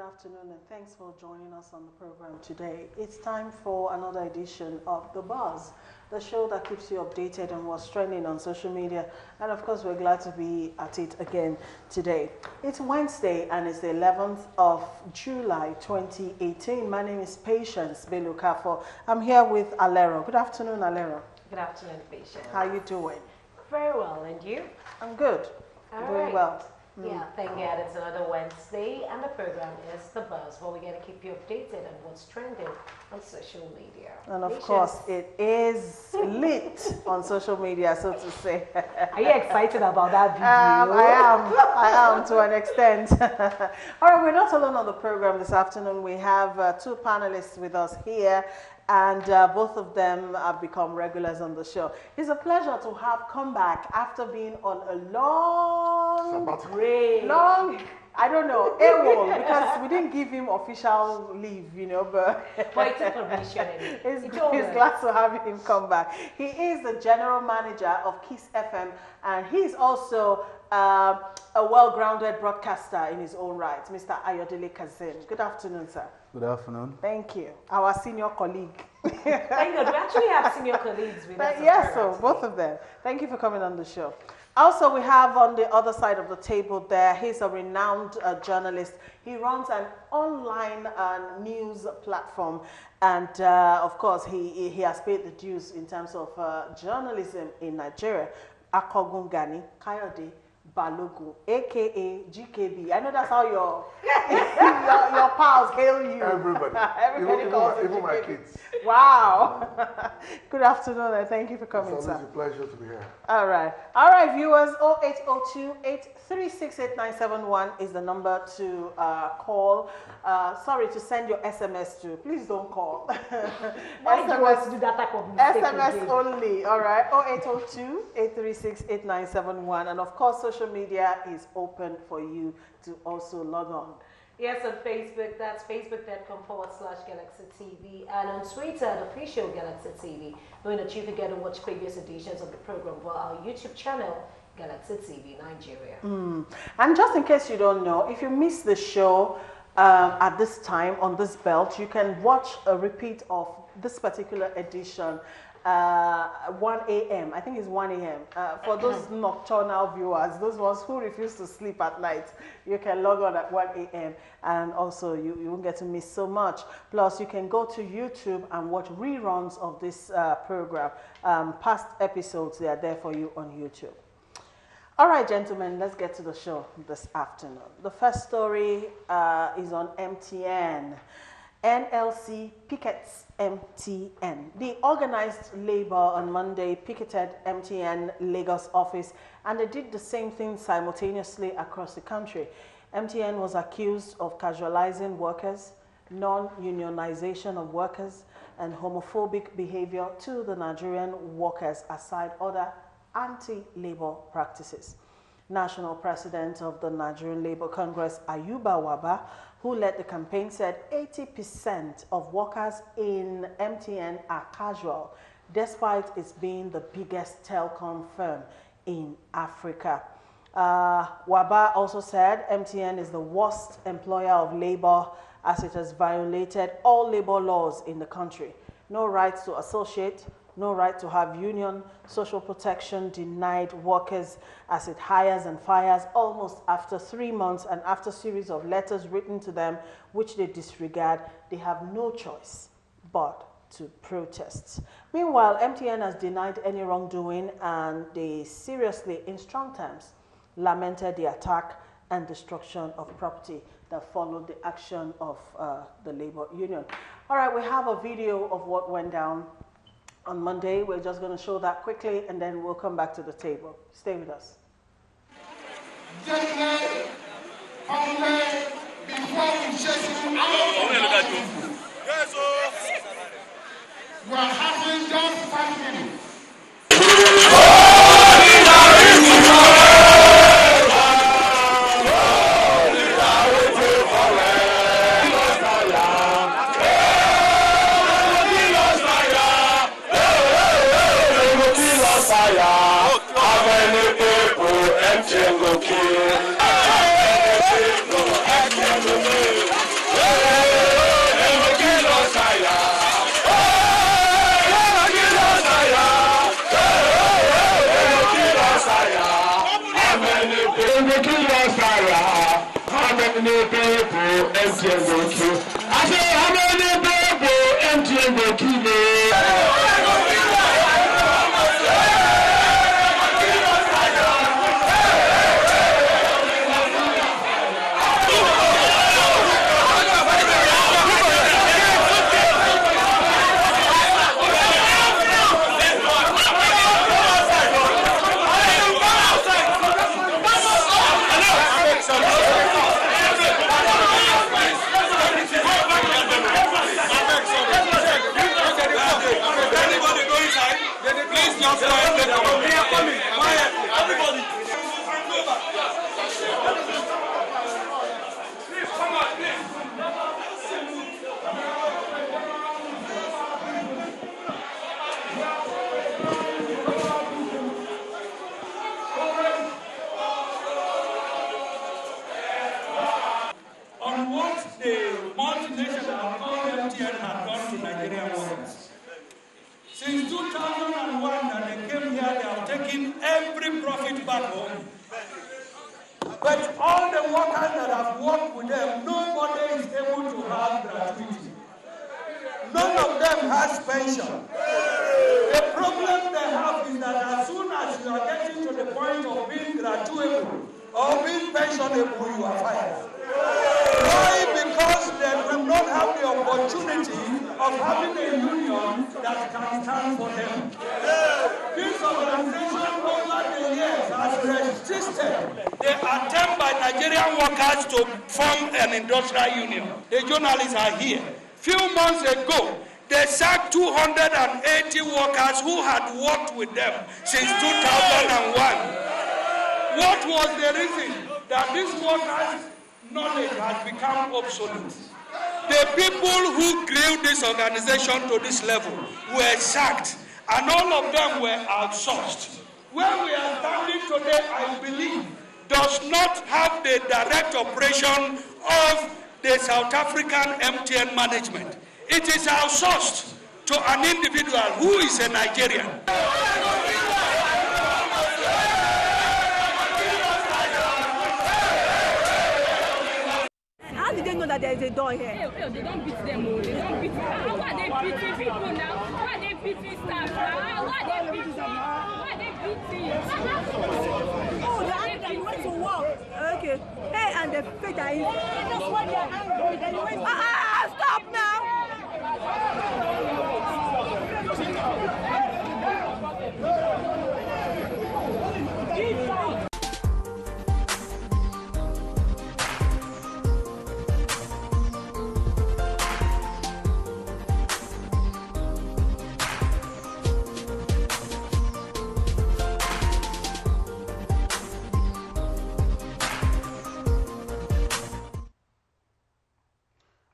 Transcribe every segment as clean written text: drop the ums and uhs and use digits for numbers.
afternoon, and thanks for joining us on the program today. It's time for another edition of The Buzz, the show that keeps you updated on what's trending on social media. And of course, we're glad to be at it again today. It's Wednesday, and it's the 11th of July 2018. My name is Patience Belukafo. I'm here with Alero. Good afternoon, Alero. Good afternoon, Patience. How are you doing? Very well, and you? I'm good. Very well. Yeah, thank God it's another Wednesday, and the program is The Buzz, where we're going to keep you updated on what's trending on social media. And of course, it is lit on social media, so to say. Are you excited about that video? I am to an extent. All right, we're not alone on the program this afternoon. We have two panelists with us here, and both of them have become regulars on the show. It's a pleasure to have come back after being on a long break. I don't know, AWOL, because we didn't give him official leave, you know, but it's a permission. He's glad to have him come back. He is the general manager of Kiss FM, and he's also a well-grounded broadcaster in his own right, Mr. Ayodele Kazim. Good afternoon, sir. Good afternoon. Thank you. Our senior colleague. Thank God. We actually have senior colleagues with us. Yes, so both of them. Thank you for coming on the show. Also, we have on the other side of the table there, he's a renowned journalist. He runs an online news platform. And of course, he has paid the dues in terms of journalism in Nigeria. Akogun Gani Kayode Balogun, aka GKB. I know that's how your pals hail you. Everybody. Everybody calls you even my kids. Wow. Good afternoon, and thank you for coming, It's sir. always a pleasure to be here. All right, viewers. 0802-836-8971 is the number to call. Sorry to send your SMS to. Please don't call. Why do you want to do that type of mistake SMS again? only. All right. 0802-836-8971, and of course, social media is open for you to also log on. Yes, on Facebook, that's facebook.com/Galaxy TV, and on Twitter, the official Galaxy TV. Knowing that you can get to watch previous editions of the program via our YouTube channel, Galaxy TV Nigeria. And just in case you don't know, if you miss the show at this time on this belt, you can watch a repeat of this particular edition 1 a.m. I think it's 1 a.m. For those nocturnal viewers, those ones who refuse to sleep at night, you can log on at 1 a.m. and also you won't get to miss so much. Plus, you can go to YouTube and watch reruns of this program. Past episodes, they are there for you on YouTube. All right, gentlemen, let's get to the show this afternoon. The first story is on MTN. NLC pickets MTN. The organized labor on Monday picketed MTN Lagos office, and they did the same thing simultaneously across the country. MTN was accused of casualizing workers, non-unionization of workers, and homophobic behavior to the Nigerian workers, aside other anti-labor practices. National President of the Nigerian Labour Congress, Ayuba Waba, who led the campaign, said 80% of workers in MTN are casual, despite its being the biggest telecom firm in Africa. Waba also said MTN is the worst employer of labor, as it has violated all labor laws in the country. No rights to associate, no right to have union, social protection denied workers as it hires and fires almost after 3 months, and after a series of letters written to them which they disregard, they have no choice but to protest. Meanwhile, MTN has denied any wrongdoing, and they seriously, in strong terms, lamented the attack and destruction of property that followed the action of the labor union. All right, we have a video of what went down on Monday. We're just going to show that quickly, and then we'll come back to the table. Stay with us. We're having just 5 minutes. MTN go kill. I say, how many people MTN go kill? Since 2001 that they came here, they have taken every profit back home. But all the workers that have worked with them, nobody is able to have gratuity. None of them has pension. The problem they have is that as soon as you are getting to the point of being gratuitable or being pensionable, you are fired. Why? Because they do not have the opportunity of having a union that can stand for them. This organization over the years has resisted the attempt by Nigerian workers to form an industrial union. The journalists are here. Few months ago, they sacked 280 workers who had worked with them since 2001. What was the reason that these workers' knowledge has become obsolete? The people who grew this organization to this level were sacked, and all of them were outsourced. Where we are standing today, I believe, does not have the direct operation of the South African MTN management. It is outsourced to an individual who is a Nigerian. How did they know that there is a door here? Hey, they don't beat them. They don't beat them. Why are they beating people now? Why are they beating staff now? Why are they beating? Why are they beating? Oh, they went to work. Okay. Hey, and the faith that is. That's why they are angry. Stop now!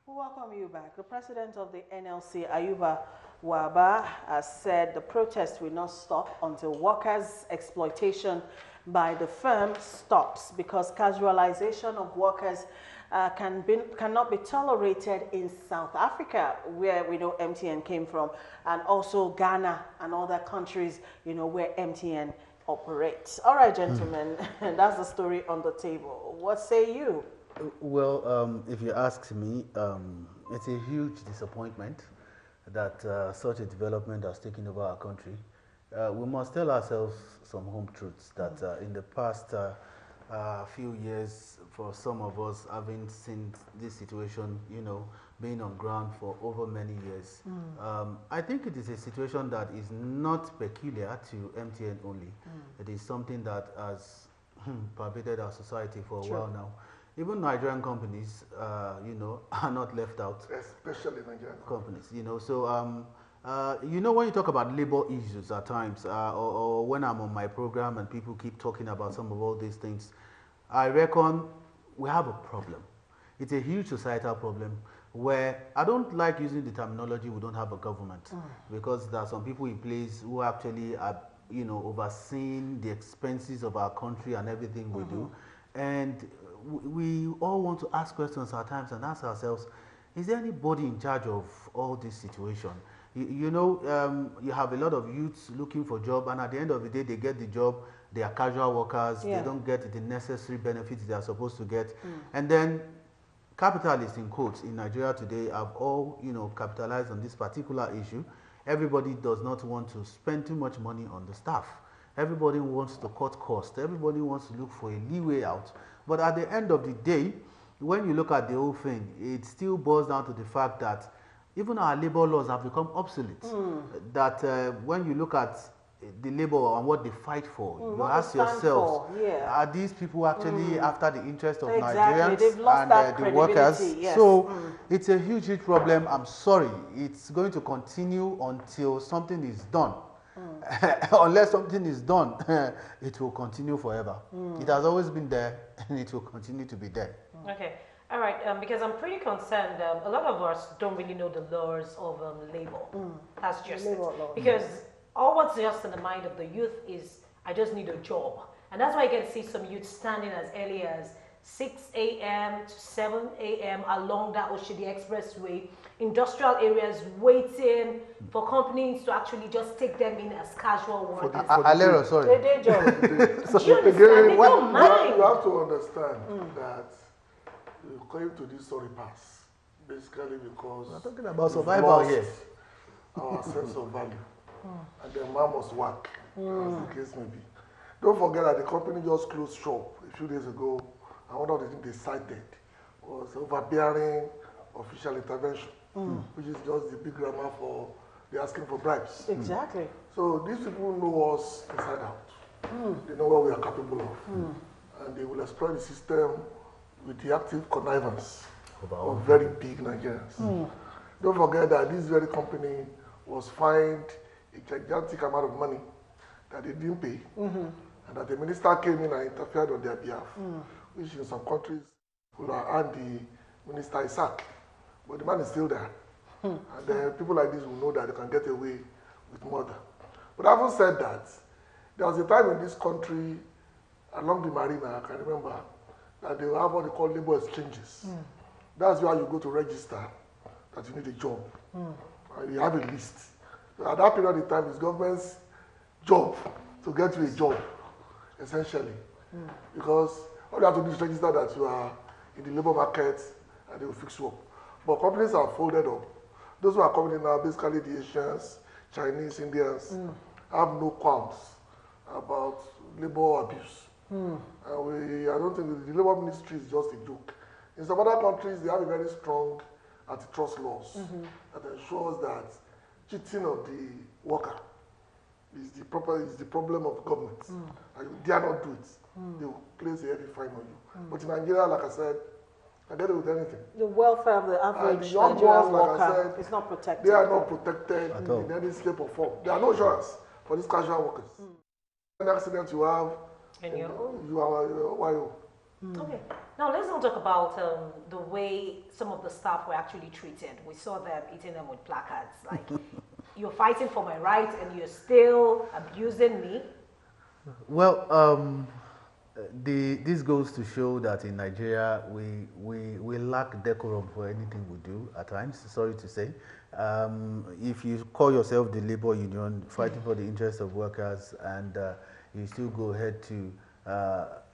Welcome you back. The president of the NLC, Ayuba Waba, has said the protest will not stop until workers' exploitation by the firm stops, because casualization of workers cannot be tolerated in South Africa, where we know MTN came from, and also Ghana and other countries, you know, where MTN operates. All right, gentlemen, that's the story on the table. What say you? Well, if you ask me, it's a huge disappointment that such a development has taken over our country. We must tell ourselves some home truths that in the past few years, for some of us having seen this situation, you know, being on ground for over many years, I think it is a situation that is not peculiar to MTN only. It is something that has pervaded our society for a while now. Even Nigerian companies, you know, are not left out. Especially Nigerian companies, you know. So, you know, when you talk about labor issues at times, or when I'm on my program and people keep talking about some of all these things, I reckon we have a problem. It's a huge societal problem where I don't like using the terminology we don't have a government, because there are some people in place who actually are, you know, overseeing the expenses of our country and everything we do. And we all want to ask questions at times and ask ourselves, is there anybody in charge of all this situation? You know, you have a lot of youths looking for job, and at the end of the day, they get the job, they are casual workers, they don't get the necessary benefits they are supposed to get. And then capitalists in quotes in Nigeria today have all, capitalized on this particular issue. Everybody does not want to spend too much money on the staff. Everybody wants to cut costs. Everybody wants to look for a leeway out. But at the end of the day, when you look at the whole thing, it still boils down to the fact that even our labor laws have become obsolete. That when you look at the labor and what they fight for, you ask yourselves, are these people actually after the interest of Nigerians and the workers? Yes. So it's a huge, huge problem. I'm sorry. It's going to continue until something is done. Unless something is done, it will continue forever. It has always been there, and it will continue to be there. Okay. All right, because I'm pretty concerned. A lot of us don't really know the laws of labor. That's just it. Because all what's just in the mind of the youth is, I just need a job. And that's why I get to see some youth standing as early as 6 a.m. to 7 a.m. along that Oshodi Expressway, industrial areas, waiting for companies to actually just take them in as casual workers. Alero, sorry. They job. You understand? They don't mind. You have to understand that you came to this sorry pass basically because we're talking about survival here. Our sense of value. And the man must work, as the case may be. Don't forget that the company just closed shop a few days ago, and one of the things they cited was overbearing official intervention, which is just the big grammar for they're asking for bribes. Exactly. So these people know us inside out. They know what we are capable of. And they will exploit the system with the active connivance of very big Nigerians. Don't forget that this very company was fined a gigantic amount of money that they didn't pay, and that the minister came in and interfered on their behalf, which in some countries will earn the minister a sack. But the man is still there. And then people like this will know that they can get away with murder. But having said that, there was a time in this country, along the marina, I can remember, that they will have what they call labor exchanges. That's where you go to register that you need a job. And you have a list. So at that period of time, it's government's job to get you a job, essentially. Because all you have to do is register that you are in the labor market and they will fix you up. But companies are folded up. Those who are coming in now, basically the Asians, Chinese, Indians, have no qualms about labor abuse. And I don't think the labor ministry is just a joke. In some other countries, they have a very strong antitrust laws that ensures that cheating of the worker is the problem of the government. And you dare not do it. They will place a heavy fine on you. But in Nigeria, like I said, I get it with anything. The welfare of the average young Nigerian ones, like I worker said, is not protected. They are not protected in any shape or form. There are no insurance for these casual workers. Any accident you have, you are YO. Okay. Now let's not talk about the way some of the staff were actually treated. We saw them eating them with placards. Like, you're fighting for my rights and you're still abusing me. Well, this goes to show that in Nigeria we lack decorum for anything we do at times. Sorry to say, if you call yourself the labor union fighting for the interests of workers and you still go ahead to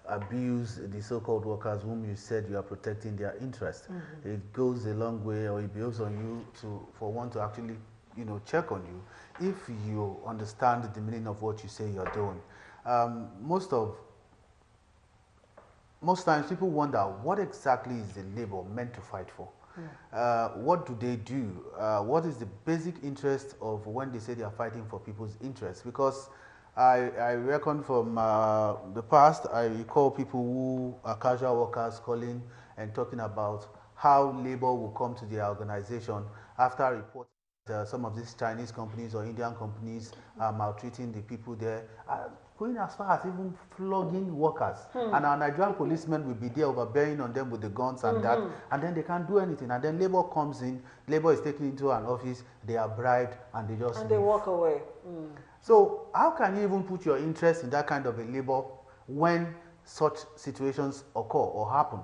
abuse the so-called workers whom you said you are protecting their interest, it goes a long way, or it builds on you for one to actually check on you if you understand the meaning of what you say you're doing. Most times people wonder what exactly is the labor meant to fight for. What do they do? What is the basic interest of when they say they are fighting for people's interests? Because I reckon from the past, I recall people who are casual workers calling and talking about how labor will come to their organization after reporting some of these Chinese companies or Indian companies are maltreating the people there, going as far as even flogging workers. And our Nigerian policemen will be there overbearing on them with the guns and that, and then they can't do anything. And then labor comes in, labor is taken into an office, they are bribed, and they just leave. They walk away. So how can you even put your interest in that kind of a labor when such situations occur or happen?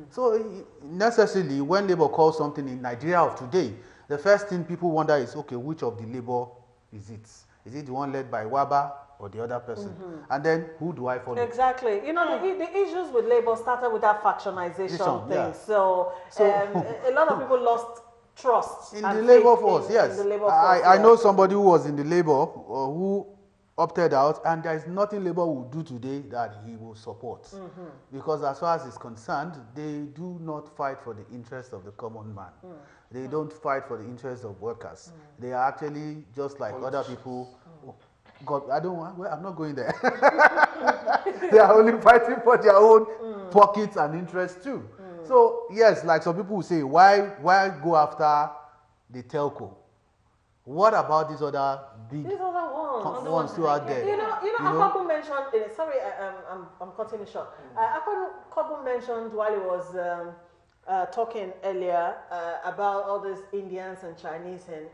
So necessarily, when labor calls something in Nigeria of today, the first thing people wonder is, okay, which of the labor is it? Is it the one led by Waba or the other person. And then who do I follow? Exactly. You know, the issues with labor started with that factionization thing. Yeah. So a lot of people lost trust In and the labor faith force, yes. in the labor force, I know somebody who was in the labor or who opted out, and there is nothing labor will do today that he will support. Because as far as is concerned, they do not fight for the interest of the common man. They don't fight for the interest of workers. They are actually just like other people. God, I don't want, well, I'm not going there. They are only fighting for their own pockets and interests too. So yes, like some people will say, why go after the telco? What about these other big ones who are there? You know, Akwaku mentioned. Sorry, I'm cutting it short. Akwaku mentioned while he was talking earlier about all these Indians and Chinese and.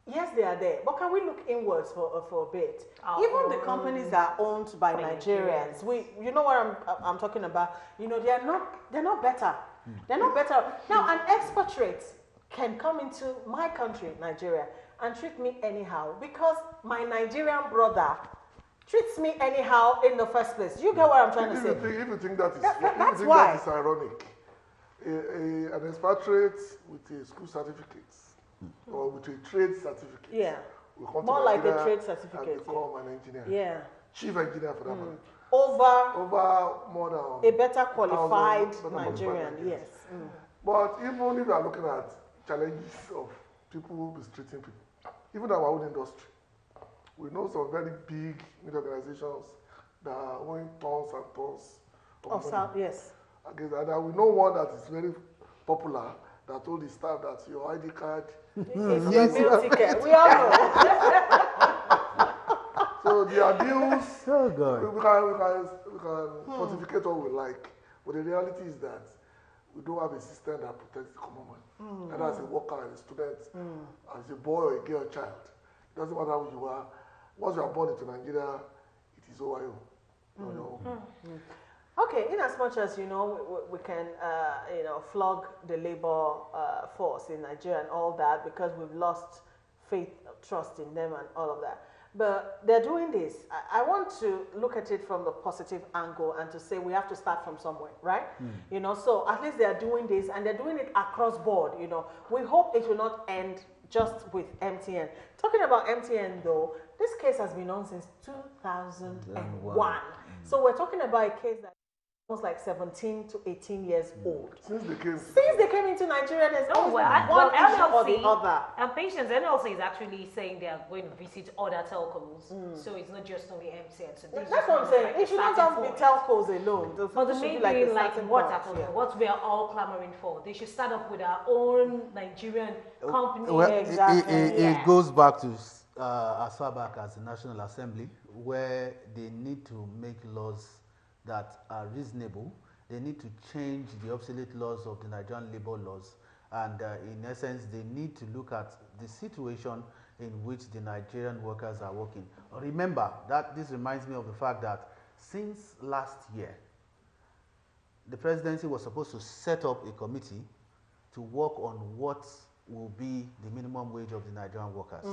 Yes, they are there, but can we look inwards for a bit? Even the companies that are owned by Nigerians, you know what I'm talking about. You know, they're not better. They're not better. Now, an expatriate can come into my country, Nigeria, and treat me anyhow because my Nigerian brother treats me anyhow in the first place. You get what I'm trying to say? If you think that is, that's why. That is ironic, an expatriate with a school certificate or with a trade certificate, will come more to like a Nigeria trade certificate, and become an engineer, chief engineer for that matter. Over more than a better qualified Nigerian, yes. But even if you are looking at challenges of people mistreating people, even our own industry, we know some very big media organizations that are owing tons and tons of money. Yes. Against that. And we know one that is very popular that told the staff that your ID card is your meal ticket. We all know. So the abuse, we can pontificate all we like, but the reality is that we don't have a system that protects the common man. And as a worker, as a student, as a boy or a girl, child, it doesn't matter who you are. Once you are born into Nigeria, it is over you. Okay, in as much as, you know, we can, flog the labor force in Nigeria and all that because we've lost faith, trust in them and all of that. But they're doing this. I want to look at it from the positive angle and to say we have to start from somewhere, right? You know, so at least they're doing this and they're doing it across board, you know. We hope it will not end just with MTN. Talking about MTN though, this case has been on since 2001. So we're talking about a case that almost like 17 to 18 years old. Since they came into Nigeria, there's always one issue or the other. And patients, NLC is actually saying they are going to visit other telcos. So it's not just only MTN. So that's what I'm saying. It should not just be telcos alone. But the main thing, like what we are all clamoring for, they should start up with our own Nigerian company. Well, it goes back to as far back as the National Assembly, where they need to make laws that are reasonable. They need to change the obsolete laws of the Nigerian labor laws, and in essence, they need to look at the situation in which the Nigerian workers are working. Remember that this reminds me of the fact that since last year, the presidency was supposed to set up a committee to work on what will be the minimum wage of the Nigerian workers.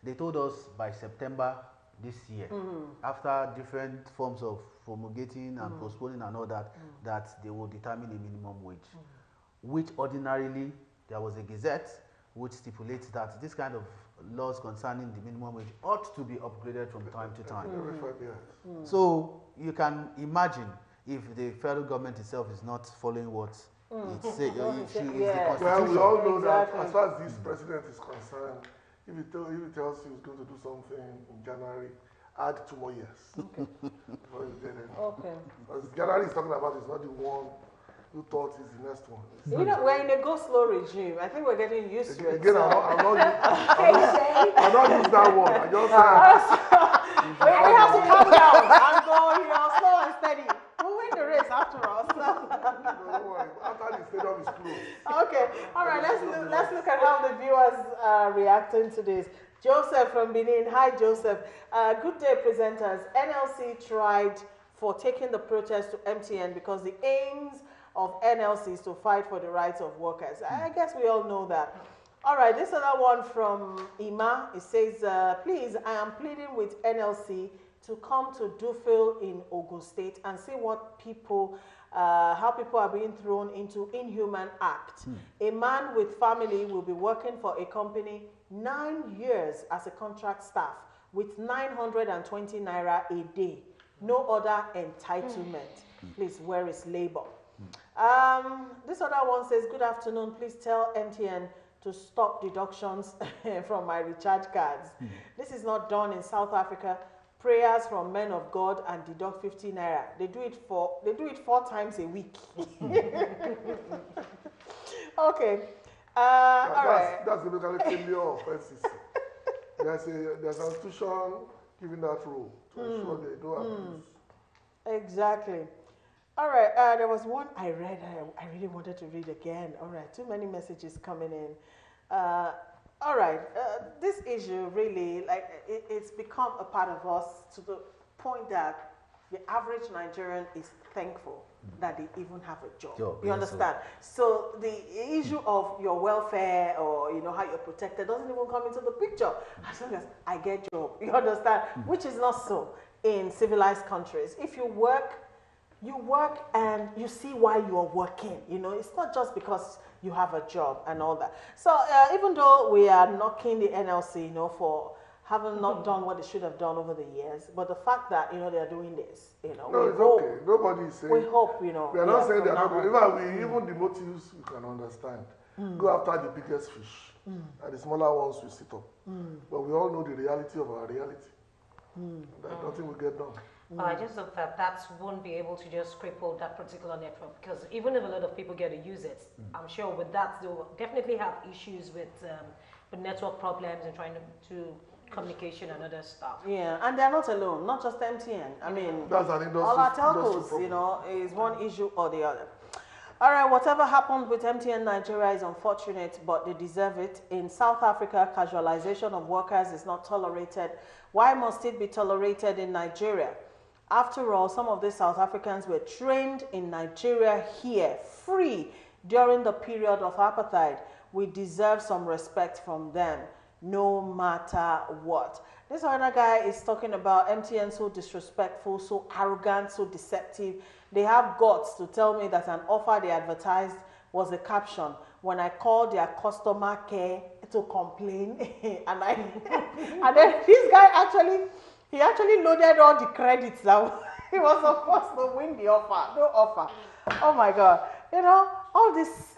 They told us by September this year, after different forms of promulgating and postponing and all that, that they will determine a minimum wage, which ordinarily there was a gazette which stipulates that this kind of laws concerning the minimum wage ought to be upgraded from time to time. So you can imagine if the federal government itself is not following what it says, the Constitution. Well, we all know that as far as this president is concerned, if he tells you he's going to do something in January, add 2 more years. Before you get it. Because January is talking about is not the one who thought is the next one. You know, we're in a go-slow regime. I think we're getting used to it. Again, I'm not use that word. I just we have to calm down and go, slow and steady. We'll win the race after all. Don't worry. After the stadium is closed. Okay. All right. Let's look at how the viewers are reacting to this. Joseph from Benin. Hi, Joseph. Good day, presenters. NLC tried for taking the protest to MTN because the aims of NLC is to fight for the rights of workers. I guess we all know that. All right, this other one from Ima. It says, please, I am pleading with NLC to come to Dufil in Ogun State and see what people, how people are being thrown into inhuman act. A man with family will be working for a company 9 years as a contract staff with 920 naira a day. No other entitlement. Please, where is labor? This other one says, good afternoon. Please tell MTN to stop deductions from my recharge cards. This is not done in South Africa. Prayers from men of God and deduct 50 naira. They do it 4 times a week. Okay. All right. That's basically failure of offenses. There's an institution giving that rule to ensure they don't abuse. Exactly. All right. There was one I read. I really wanted to read again. All right. Too many messages coming in. All right. This issue really, it's become a part of us to the point that the average Nigerian is thankful that they even have a job. You understand? So the issue of your welfare or how you're protected doesn't even come into the picture as long as I get job. You understand? Which is not so in civilized countries. If you work and you see why you are working. It's not just because you have a job and all that. So even though we are knocking the NLC, for having not done what they should have done over the years, but the fact that they are doing this, no, it's okay. Nobody is saying. We hope, We are not saying they are not. Even the motives we can understand. Go after the biggest fish, and the smaller ones we sit up. But we all know the reality of our reality. That nothing will get done. I just hope that won't be able to just cripple that particular network, because even if a lot of people get to use it, I'm sure with that they'll definitely have issues with network problems and trying to communication and other stuff. Yeah, and they're not alone, not just MTN. I mean, that's an industry, all our telcos, is one issue or the other. All right, whatever happened with MTN Nigeria is unfortunate, but they deserve it. In South Africa, casualization of workers is not tolerated. Why must it be tolerated in Nigeria? After all, some of these South Africans were trained in Nigeria here, free, during the period of apartheid. We deserve some respect from them, no matter what. This other guy is talking about MTN so disrespectful, so arrogant, so deceptive. They have guts to tell me that an offer they advertised was a caption. When I called their customer care to complain, and then this guy actually loaded all the credits now. He was supposed to win the offer, no offer. Oh my God. All this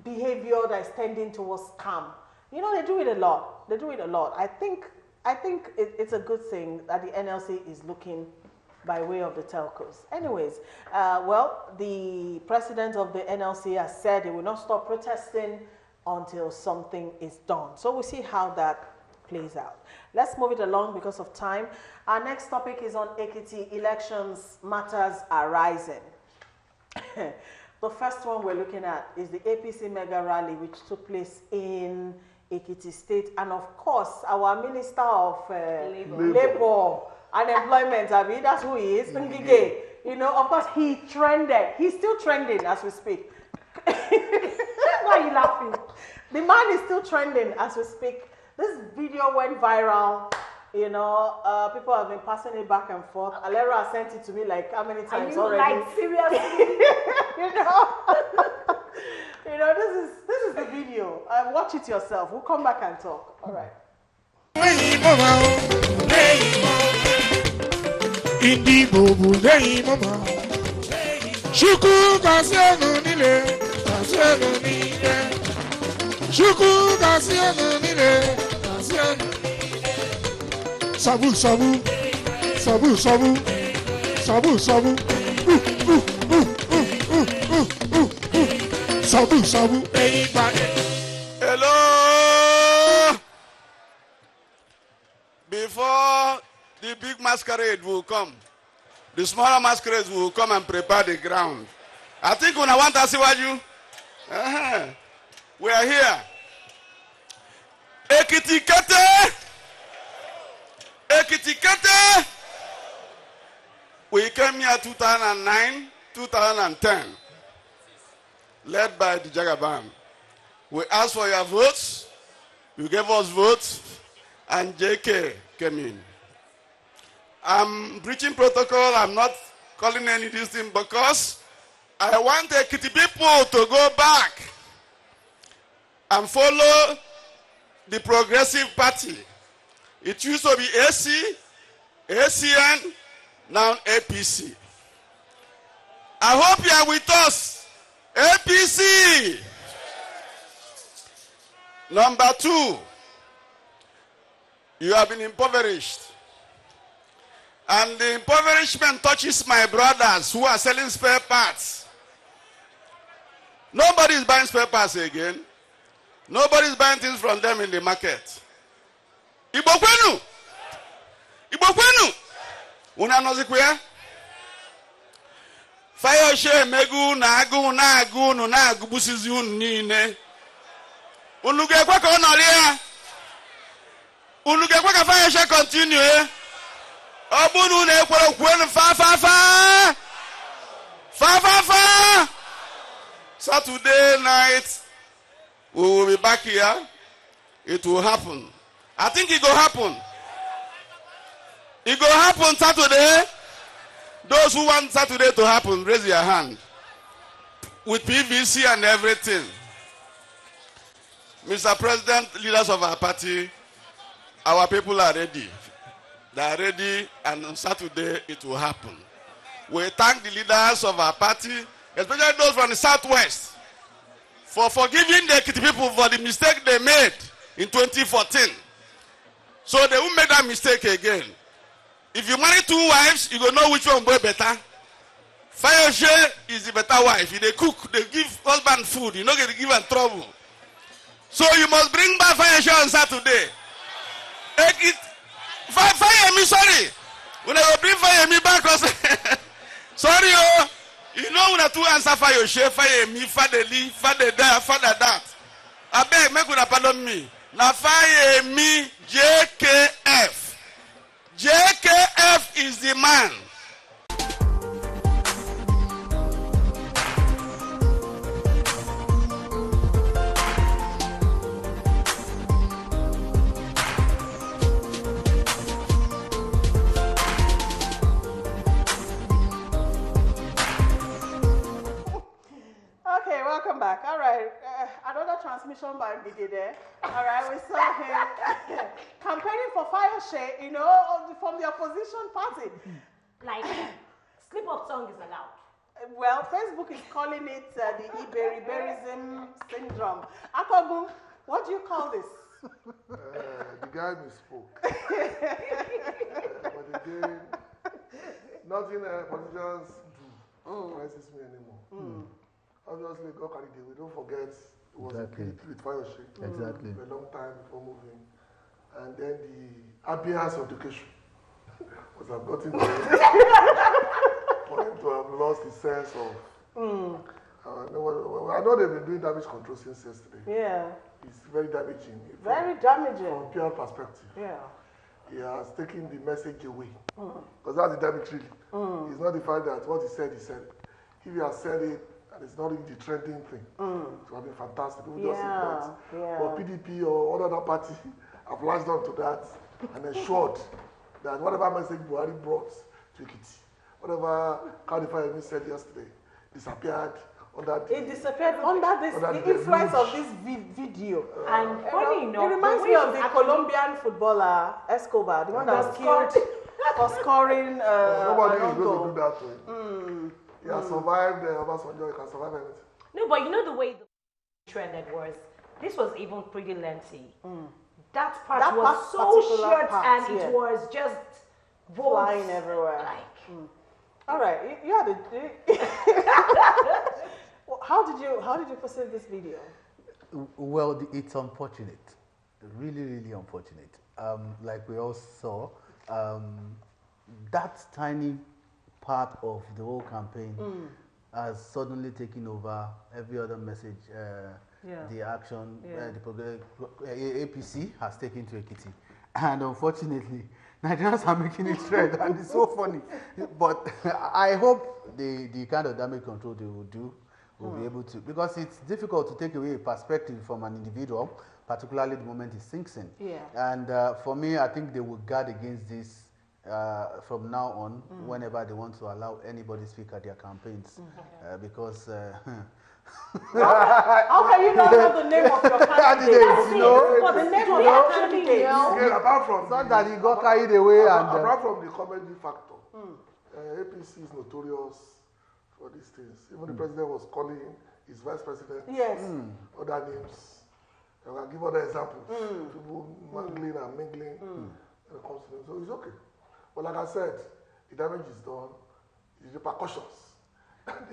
behavior that is tending towards scam. They do it a lot. They do it a lot. I think it's a good thing that the NLC is looking by way of the telcos. Anyways, the president of the NLC has said he will not stop protesting until something is done. So we'll see how that plays out. Let's move it along because of time. Our next topic is on Ekiti. Elections matters are rising. The first one we're looking at is the APC mega rally, which took place in Ekiti State. And of course, our Minister of Labor and Employment, that's who he is, Ngige. Of course, he trended. He's still trending as we speak. Why are you laughing? The man is still trending as we speak. This video went viral. People have been passing it back and forth. Alera has sent it to me like how many times already? Seriously? This is the video. Watch it yourself. We'll come back and talk. All right. Sabu sabu, sabu sabu, sabu sabu, sabu sabu. Hello. Before the big masquerade will come, the smaller masquerades will come and prepare the ground. I think when I want to see what you, we are here. Ekiti kete. Ekiti. We came here 2009, 2010, led by the Jagaban. We asked for your votes. You gave us votes, and JK came in. I'm breaching protocol. I'm not calling any this thing because I want the Ekiti people to go back and follow the Progressive Party. It used to be AC, ACN, now APC. I hope you are with us. APC. Number 2, you have been impoverished. And the impoverishment touches my brothers who are selling spare parts. Nobody is buying spare parts again. Nobody is buying things from them in the market. Ibokwenu! Ibokwenu! Una nozikwe? Fire share megu na agu na agu no na agubusizi unine. Unuge kwa ka onolia. Unuge kwa ka fire share continue. Obunu na ekwere kwenu fa fa fa. Fa fa fa. Saturday night we will be back here. It will happen. I think it will happen. It will happen Saturday. Those who want Saturday to happen, raise your hand. With PVC and everything. Mr. President, leaders of our party, our people are ready. They are ready, and on Saturday it will happen. We thank the leaders of our party, especially those from the Southwest, for forgiving the Ekiti people for the mistake they made in 2014. So they won't make that mistake again. If you marry 2 wives, you will know which one will be better. Fayoshe is the better wife. If they cook, they give husband food. You're not going to give them trouble. So you must bring back Fayoshe on Saturday. Fire me, sorry. When I will bring fire me back, sorry, oh. You know when I to answer Fayoshe, fire me, father Lee, father that, father that. I beg, make una pardon me. Now fire me, JKF. JKF is the man. Okay, welcome back. All right, another transmission by Biggie there. All right, we saw him campaigning for Fayoshe, you know, from the opposition party. Like, slip-up tongue is allowed. Well, Facebook is calling it the Iberiberism syndrome. Akogun, what do you call this? The guy misspoke. But again, nothing politicians do crisis me anymore. Obviously, God carried away. Don't forget, it was with Fayoshe Exactly. for a long time before moving. And then the abeyance of education was have gotten to for him to have lost his sense of. I know they've been doing damage control since yesterday. Yeah. It's very damaging. Very damaging. From pure perspective. Yeah. He has taken the message away. Because that's the damage really. It's not the fact that what he said, he said. If he has said it, and it's not really the trending thing, it would have been fantastic. People just ignore it. But PDP or other party have latched on to that and ensured that whatever message Buhari brought to Ekiti, whatever Kadifayemi said yesterday, disappeared under the... It disappeared under this, the influence of this video. And funny enough, it reminds me of the Colombian footballer Escobar, the one that was killed for scoring nobody is going to do that to him. He has survived Obasanjo, he can survive anything. No, but you know the way the trended was, this was even pretty lengthy. That part was so short and it was just flying everywhere. Like, all right, you had well, how did you perceive this video? Well, it's unfortunate, really, really unfortunate. Like we all saw, that tiny part of the whole campaign has suddenly taken over every other message. The action, the APC has taken to Ekiti, and unfortunately, Nigerians are making it trend, and it's so funny. But I hope the kind of damage control they will do will be able to, because it's difficult to take away a perspective from an individual particularly the moment it sinks in. Yeah. And for me, I think they will guard against this from now on, whenever they want to allow anybody to speak at their campaigns, because how can you not know the name of your candidate? You know, but the name of your candidate. Again, apart from not that he got carried away apart from the comedy factor, APC is notorious for these things. Even the president was calling his vice president other names. I can give other examples. People mangling and mingling when it comes to them. So it's okay. But like I said, the damage is done. The repercussions.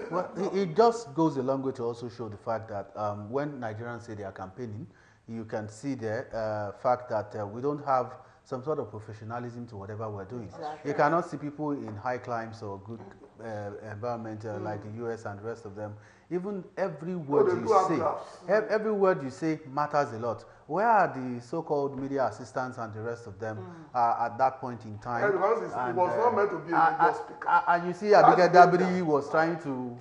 Well, it just goes a long way to also show the fact that when Nigerians say they are campaigning, you can see the fact that we don't have some sort of professionalism to whatever we're doing. Exactly. You cannot see people in high climes or good environment like the US and the rest of them. Even every word every word you say matters a lot. Where are the so-called media assistants and the rest of them at that point in time? Yeah, because it was not meant to be a media speaker. And you see, Abigail Dabiri was trying to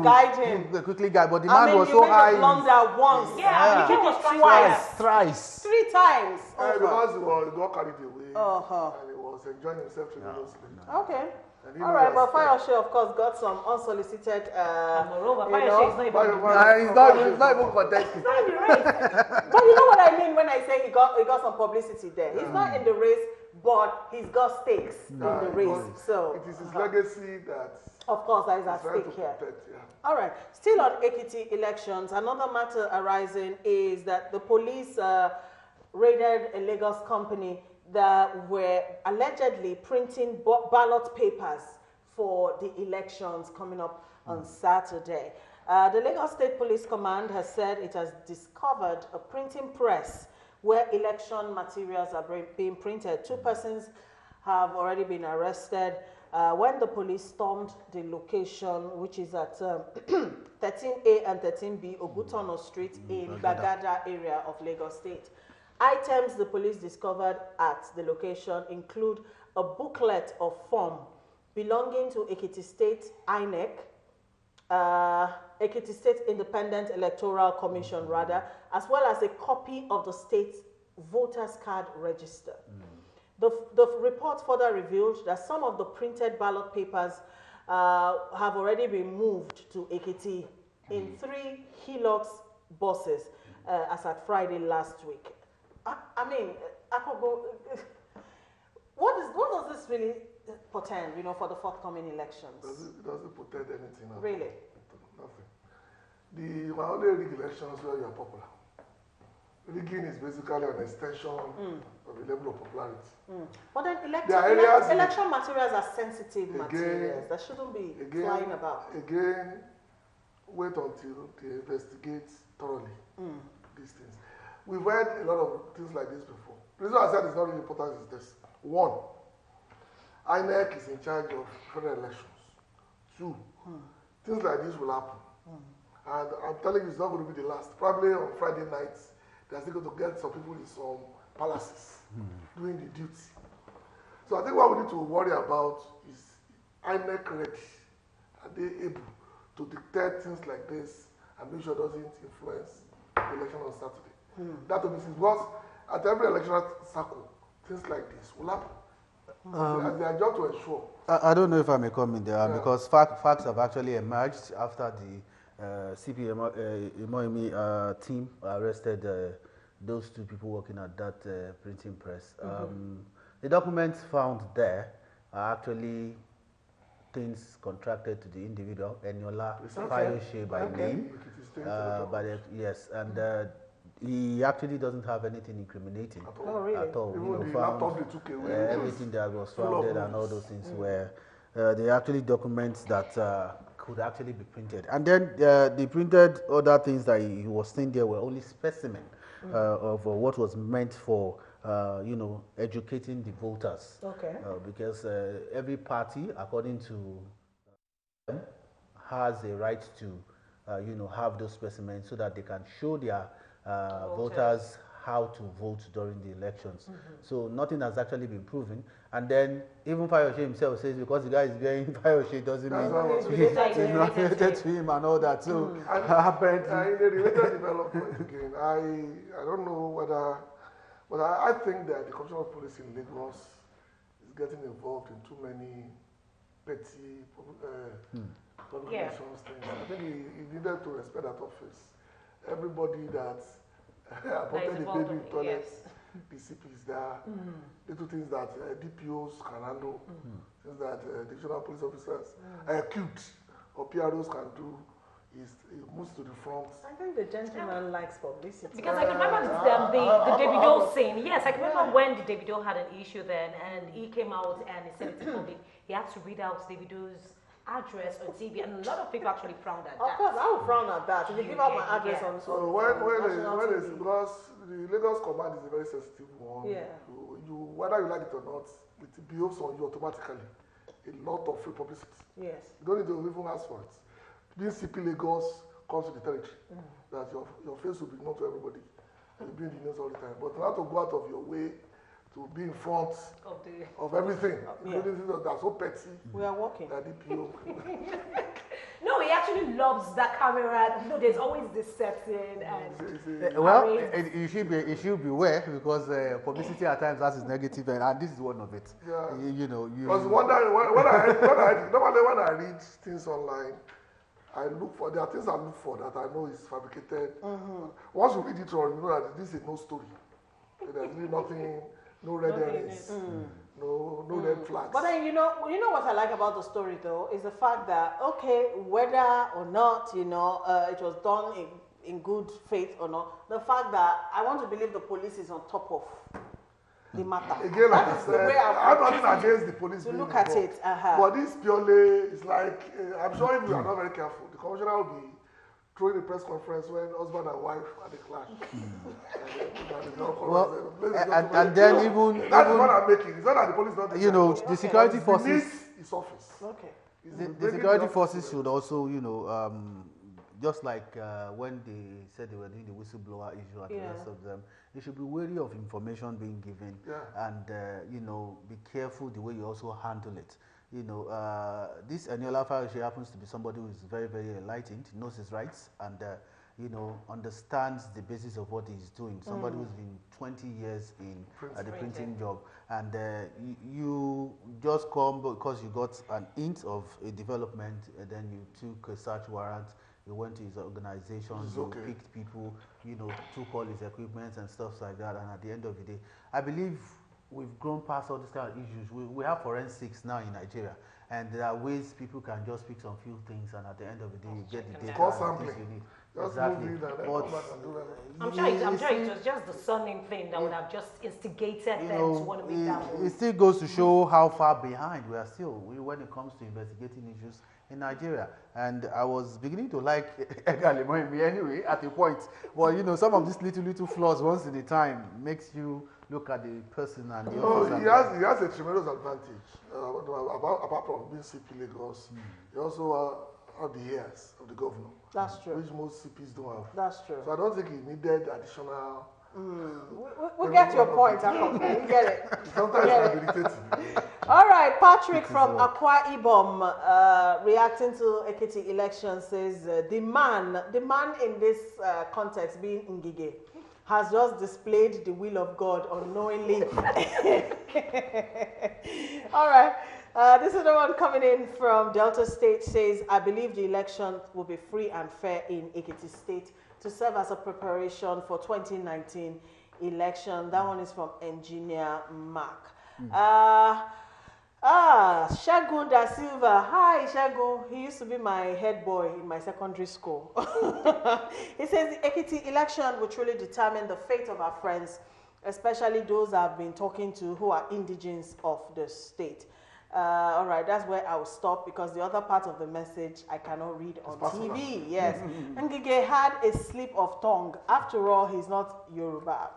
guide him. Quickly guide, but the man was so high. He made the blunder once. He was thrice. 3 times. Because he got carried away and he was enjoying himself tremendously. Okay. All right, but Fayose, of course, got some unsolicited. Moreover, Fayose is not even. He's not even contesting. But you know what I mean when I say he got some publicity there. He's not in the race, but he's got stakes in the race. So it is his legacy that. Of course, that is at stake here. All right. Still on Ekiti elections, another matter arising is that the police raided a Lagos company that were allegedly printing ballot papers for the elections coming up on Saturday. The Lagos State Police Command has said it has discovered a printing press where election materials are being printed. 2 persons have already been arrested when the police stormed the location, which is at 13A and 13B Ogutono Street in Bagada area of Lagos State. Items the police discovered at the location include a booklet of form belonging to Ekiti State INEC, Ekiti State Independent Electoral Commission rather, as well as a copy of the state voters card register. The report further revealed that some of the printed ballot papers have already been moved to Ekiti in 3 Hilux buses as at Friday last week. I mean, what does this really portend, for the forthcoming elections? It doesn't portend anything. Really? Nothing. My only rig elections where you are popular. Rigging is basically an extension of the level of popularity. But then election materials are sensitive materials that shouldn't be flying about. Again, wait until they investigate thoroughly these things. We've heard a lot of things like this before. The reason I said it's not really important is this. 1, INEC is in charge of federal elections. 2, things like this will happen. And I'm telling you, it's not going to be the last. Probably on Friday nights, they're still going to get some people in some palaces doing the duty. So I think what we need to worry about is INEC ready? Are they able to dictate things like this and make sure it doesn't influence the election on Saturday? That will be things. Because at every electoral cycle, things like this will happen. And they are job to ensure. I don't know if I may comment there because facts have actually emerged after the CP Emoimi team arrested those 2 people working at that printing press. The documents found there are actually things contracted to the individual, Eniola Fayose by name. Yes, and he actually doesn't have anything incriminating at all. Everything that was founded and all those things were they actually documents that could actually be printed. And then the printed other things that he was saying there were only specimen of what was meant for educating the voters. Okay. Because every party, according to them, has a right to have those specimens so that they can show their voters how to vote during the elections. So nothing has actually been proven. And then even Fayose himself says because the guy is wearing Fayose doesn't mean he's not related to him and all that. So apparently, in a related development again, I don't know whether, but I think that the Commissioner of Police in Lagos is getting involved in too many petty public relations things. I think he needed to respect that office. Everybody that appointed the baby in toilet, DCPs there, little things that DPOs can handle, things that divisional police officers, acute or PROs can do. It moves to the front. I think the gentleman likes publicity. Because I can remember the Davido scene. Yes, I can remember when the Davido had an issue then, and he came out and he said it to public. He had to read out Davido's address on TV, and a lot of people actually frowned at that. Of course, I would frown at that. If you give out my address on so when it's because the Lagos command is a very sensitive one. Yeah. You whether you like it or not, it behaves on you automatically. A lot of free publicity. Yes. You don't need to even ask for it. Being CP Lagos comes to the territory that your face will be known to everybody. You'll be in the news all the time. But you have to go out of your way to be in front of everything, including things that are so petty. We are working. That DPO. No, he actually loves that camera. You know, there's always this setting and well, you should beware because publicity at times has its negative, and this is one of it. Yeah. Because normally when I read things online, there are things I look for that I know is fabricated. Once you read it wrong, you know that this is no story. There's really nothing, no red herrings, no red flags. But then you know what I like about the story though is the fact that whether or not it was done in good faith or not, the fact that I want to believe the police is on top of the matter. Again, like I said, I'm not against the police to being look at involved. it. But this purely is like, I'm sure if we are not very careful, the commissioner will be throwing a press conference when husband and wife are the clash. And then even that's what I'm making. It's not that the police not the security forces. His office. Okay. The security forces should also, just like when they said they were doing the whistleblower issue and the rest of them, they should be wary of information being given and, be careful the way you also handle it. This Eniola Fayose happens to be somebody who is very, very enlightened, knows his rights, and, understands the basis of what he's doing. Somebody who's been 20 years in the printing job, and you just come because you got an hint of a development, and then you took a search warrant. You went to his organization, picked people, took all his equipment and stuff like that. And at the end of the day, I believe we've grown past all these kind of issues. We have forensics now in Nigeria, and there are ways people can just pick some few things, and at the end of the day, you get the data and things you need. Exactly. I'm sure it was just the surname thing that would have just instigated them to want to make that move. It still goes to show how far behind we are still when it comes to investigating issues in Nigeria. And I was beginning to like Egalimoimi anyway at a point. But some of these little flaws once in a time makes you look at the person and the officer. He has a tremendous advantage apart from being CP Lagos. He also have the ears of the governor. That's true. Which most CPs don't have. That's true. So I don't think he needed additional. We get your point, we get it. Sometimes it's irritating. All right, Patrick from Akwa Ibom reacting to Ekiti election says the man in this context being Ngige has just displayed the will of God unknowingly. All right. This is the one coming in from Delta State, says, I believe the election will be free and fair in Ekiti State to serve as a preparation for 2019 election. That one is from Engineer Mark. Shagun Da Silva. Hi, Shagun. He used to be my head boy in my secondary school. He says the Ekiti election will truly determine the fate of our friends, especially those I've been talking to who are indigenes of the state. All right, that's where I will stop because the other part of the message I cannot read on TV. Yes. Ngige had a slip of tongue. After all, he's not Yoruba.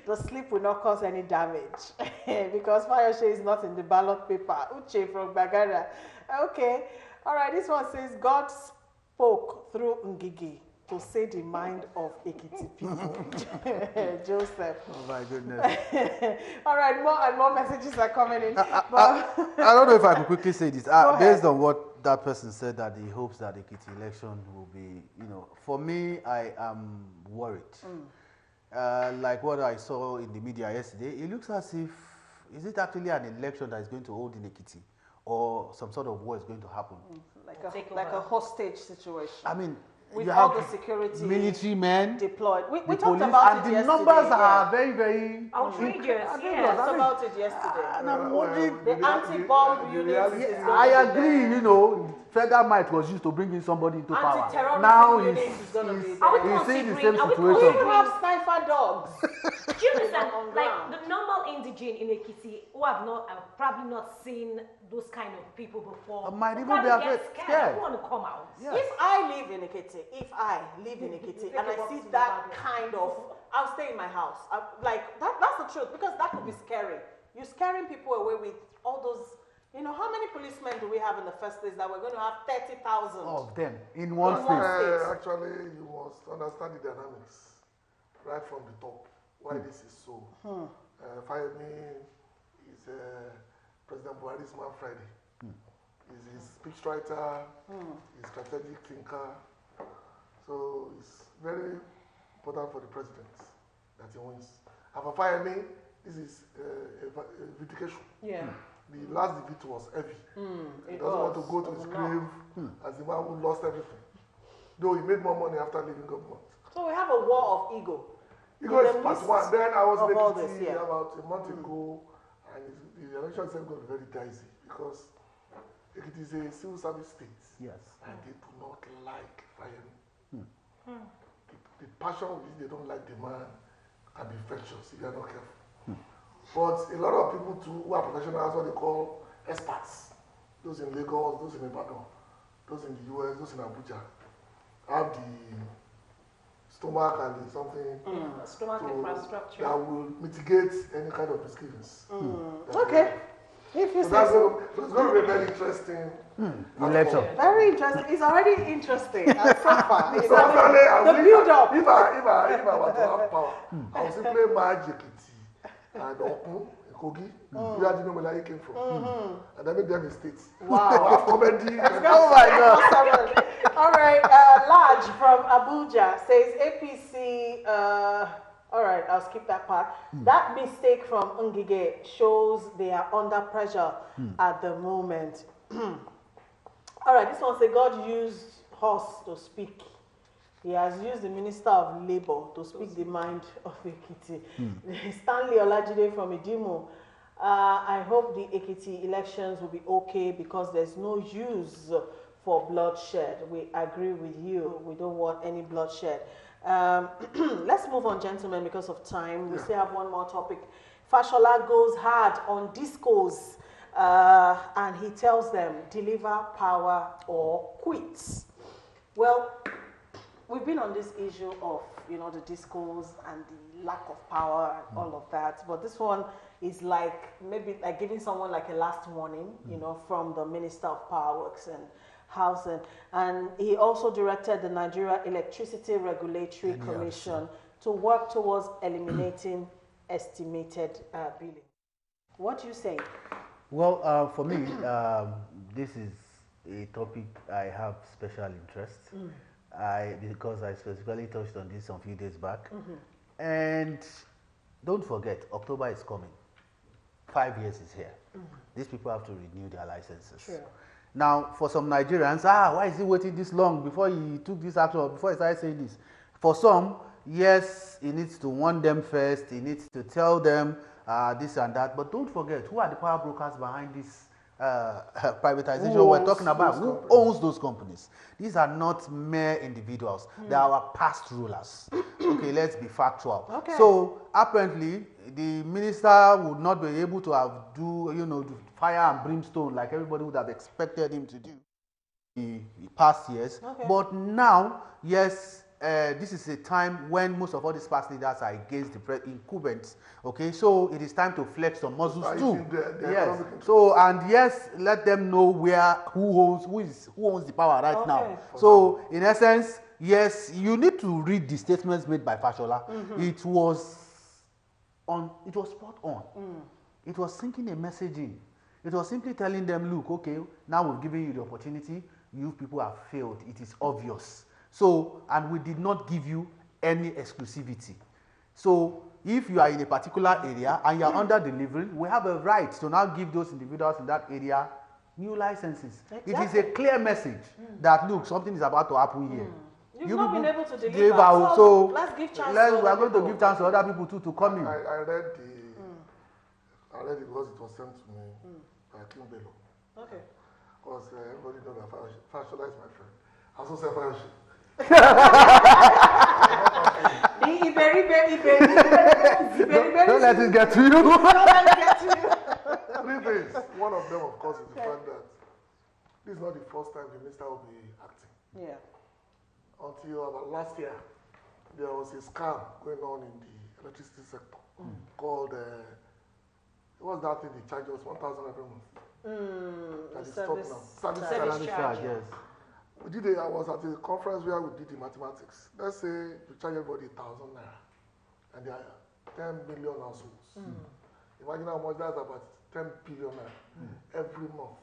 The slip will not cause any damage because Fayose is not in the ballot paper. Uche from Bagara. Okay. All right, this one says God spoke through Ngige. to say the mind of Ekiti people. Joseph. Oh my goodness. All right, more and more messages are coming in. I don't know if I could quickly say this. Based on what that person said, that he hopes that the Ekiti election will be, for me, I am worried. Like what I saw in the media yesterday, it looks as if, is it actually an election that is going to hold in Ekiti, or some sort of war is going to happen? Like a hostage situation. I mean, with you all have the security military men deployed. We the talked police, about and it the yesterday. numbers are very, very outrageous. We talked about it yesterday. And I'm wondering, the anti-bomb units. I agree, federal might was used to bring in somebody into power. Now he's seeing the same situation. We have sniper dogs. Do you understand? Like the normal indigene in Ekiti who have probably not seen those kind of people before. Might even be afraid, scared. I want to come out. Yeah. If I live in Ekiti, and I see that kind of, I'll stay in my house. That's the truth, because that could be scary. You're scaring people away with all those. How many policemen do we have in the first place that we're going to have 30,000 of them in one state? Actually, you must understand the dynamics right from the top. Why this is so. Fayemi is President Buhari's man Friday. He's his speechwriter, he's strategic thinker. So it's very important for the president that he wins. And for Fayemi, this is a vindication. Yeah. The last defeat was heavy. He doesn't want to go to his grave as the man who lost everything. Though he made more money after leaving government. So we have a war of ego. Ego is part one. Then I was in Ekiti about a month ago, and the election itself got very dicey because Ekiti is a civil service state. Yes. And they do not like Fayemi. The passion which they don't like the man can be infectious if you are not careful. But a lot of people too who are professionals, what they call experts, those in Lagos, those in Ibadan, those in the US, those in Abuja, have the stomach and the something stomach infrastructure that will mitigate any kind of misgivings. Okay. If you so it's going to be very interesting. Election. Very interesting. It's already interesting so far. The build up. If I want to have power, I will simply merge Ekiti and Okun, Kogi, where the Nomelai came from. And then make them a state. Wow. Comedy. Oh my God. All right. Large from Abuja says APC. All right, I'll skip that part. That mistake from Ngige shows they are under pressure at the moment. All right, this one says God used horse to speak. He has used the Minister of Labour to speak the mind of Ekiti. Stanley Olajide from Idimo. I hope the Ekiti elections will be okay because there's no use for bloodshed. We agree with you. We don't want any bloodshed. Let's move on, gentlemen, because of time. We still have one more topic. Fashola goes hard on discos, and he tells them, deliver power or quit. Well, we've been on this issue of, the discos and the lack of power and all of that. But this one is maybe like giving someone like a last warning, from the Minister of Power Works and Housing. And he also directed the Nigeria Electricity Regulatory Commission to work towards eliminating estimated billing. What do you say? Well, for me, this is a topic I have special interest. Because I specifically touched on this a few days back. And don't forget, October is coming. 5 years is here. These people have to renew their licenses. True. Now, for some Nigerians, why is he waiting this long before he took this action or before he started saying this? For some, yes, he needs to warn them first. He needs to tell them this and that. But don't forget, who are the power brokers behind this privatization we're talking about? Who owns those companies? These are not mere individuals. They are our past rulers. Okay, let's be factual. Okay. So apparently, the minister would not be able to do fire and brimstone like everybody would have expected him to do in the past years. Okay. But now, yes, this is a time when most of all these past leaders are against the incumbents. Okay, so it is time to flex some muscles too. Yes. So let them know who owns the power right now. So in essence, yes, you need to read the statements made by Fashola. It was spot on. It was sinking a message in. It was simply telling them, look, okay, now we've given you the opportunity. You people have failed. It is obvious. So, and we did not give you any exclusivity. So, if you are in a particular area and you are under delivery, we have a right to now give those individuals in that area new licenses. Exactly. It is a clear message that, look, something is about to happen here. You've not been able to deliver. So let's give chance. We are going to give chance to other people too to come in. I read it because it was sent to me by Kim Bello. Okay. Because everybody knows that Fashola is my friend. I also say Fashola. Don't let it get to you. Don't let it get to you. 3 things. One of them, of course, is the fact that this is not the first time the minister will be acting. Yeah. Until about last year, there was a scam going on in the electricity sector called, what was that thing they charge us 1,000 every month? That is stopped now. Service charge. Yes. I was at a conference where we did the mathematics. Let's say you charge everybody 1,000 naira, and there are 10 million households. Imagine how much that's about 10 billion naira every month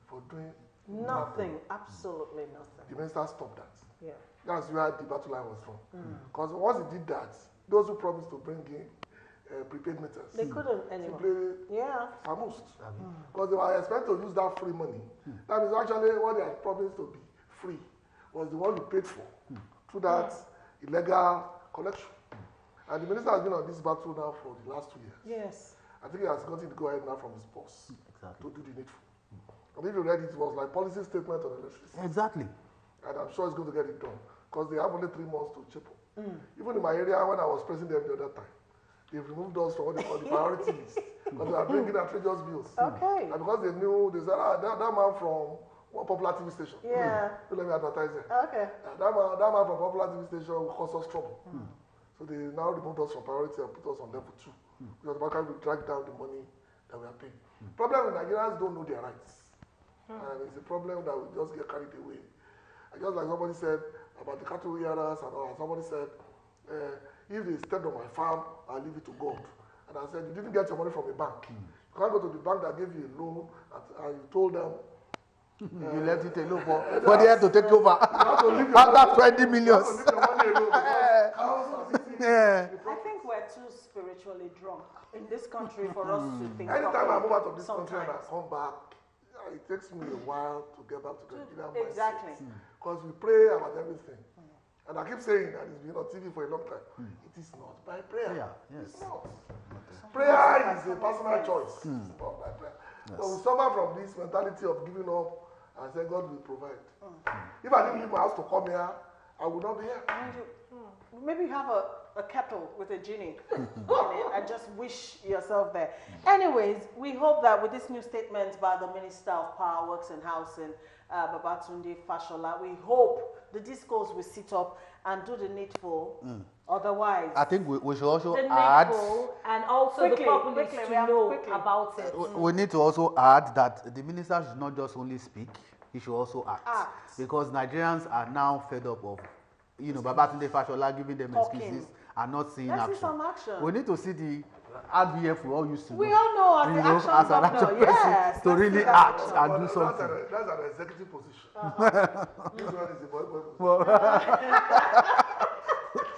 for doing nothing. Absolutely nothing. The minister stopped that. Yeah. That's where the battle line was from. Because once he did that, those who promised to bring in prepaid meters, they couldn't anymore. Famused. Because they were expected to use that free money. That is actually what they had promised to be free was the one you paid for through that illegal collection. And the minister has been on this battle now for the last 2 years. Yes. I think he has gotten to go ahead now from his boss to do the needful. And if you read it, it was like policy statement on electricity. Exactly. And I'm sure he's going to get it done because they have only 3 months to chip up. Even in my area, when I was pressing them the other time, they've removed us from what they call the priority list. But they are bringing outrageous bills. Okay. And because they knew, they said, that man from one popular TV station. Yeah. Don't let me advertise it. Okay. That man from popular TV station will cause us trouble. So they now removed us from priority and put us on level 2. Because the we drag down the money that we are paying. Problem is Nigerians don't know their rights. And it's a problem that we just get carried away. And just like somebody said about the cattle hearers and all, somebody said, if they stepped on my farm, I'll leave it to God. And I said, you didn't get your money from a bank. You can't go to the bank that gave you a loan and you told them. You left it alone for they had to take over. After 20 million. I think we're too spiritually drunk in this country for us to think. Anytime I move out of this country and I come back, it takes me a while to get back to the Nigerian mindset. Exactly. Because we pray about everything. And I keep saying that it's been on TV for a long time. It is not by prayer. Yes. It's not. Prayer is a personal choice. It's not by prayer. Yes. But we suffer from this mentality of giving up and saying God will provide. If I didn't leave my house to come here, I would not be here. Maybe you have a kettle with a genie in it and just wish yourself there. Anyways, we hope that with this new statement by the Minister of Power, Works and Housing, Babatunde Fashola, we hope the discourse will sit up and do the needful. Otherwise, I think we should also the add, and also the populace to know about it. We need to also add that the minister should not just only speak, he should also act. Because Nigerians are now fed up of, Babatunde Fashola giving them excuses and not seeing action. See some action. We need to see the RBF we all used to We all know as an action person to really act and do something. That's an executive position. This one is a boy.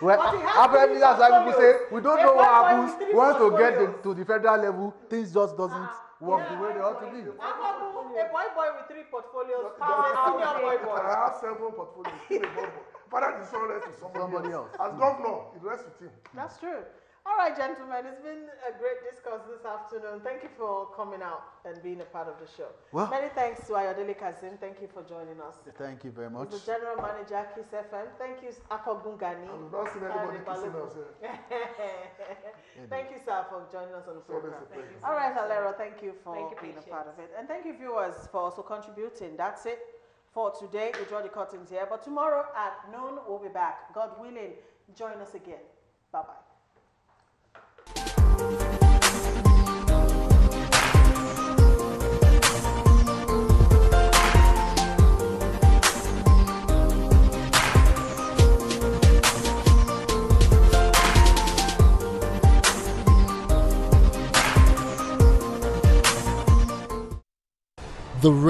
Well, apparently that's why people say we don't know what happens once to get to the federal level. Things just doesn't work the way they ought to be. A boy with 3 portfolios, senior boy. I have 7 portfolios. Still a boy. Father, the son rests with somebody else. As governor, it rests with him. That's true. All right, gentlemen, it's been a great discourse this afternoon. Thank you for coming out and being a part of the show. Well, many thanks to Ayodele Kazim. Thank you for joining us. Thank you very much. The General Manager, Kiss FM. Thank you, Akogungani. I've not seen anybody kissing us here. Thank you, sir, for joining us on the program. All right, Alero, thank you for being a part of it. And thank you, viewers, for also contributing. That's it for today. We draw the curtains here. But tomorrow at noon, we'll be back. God willing, join us again. Bye-bye. the radio.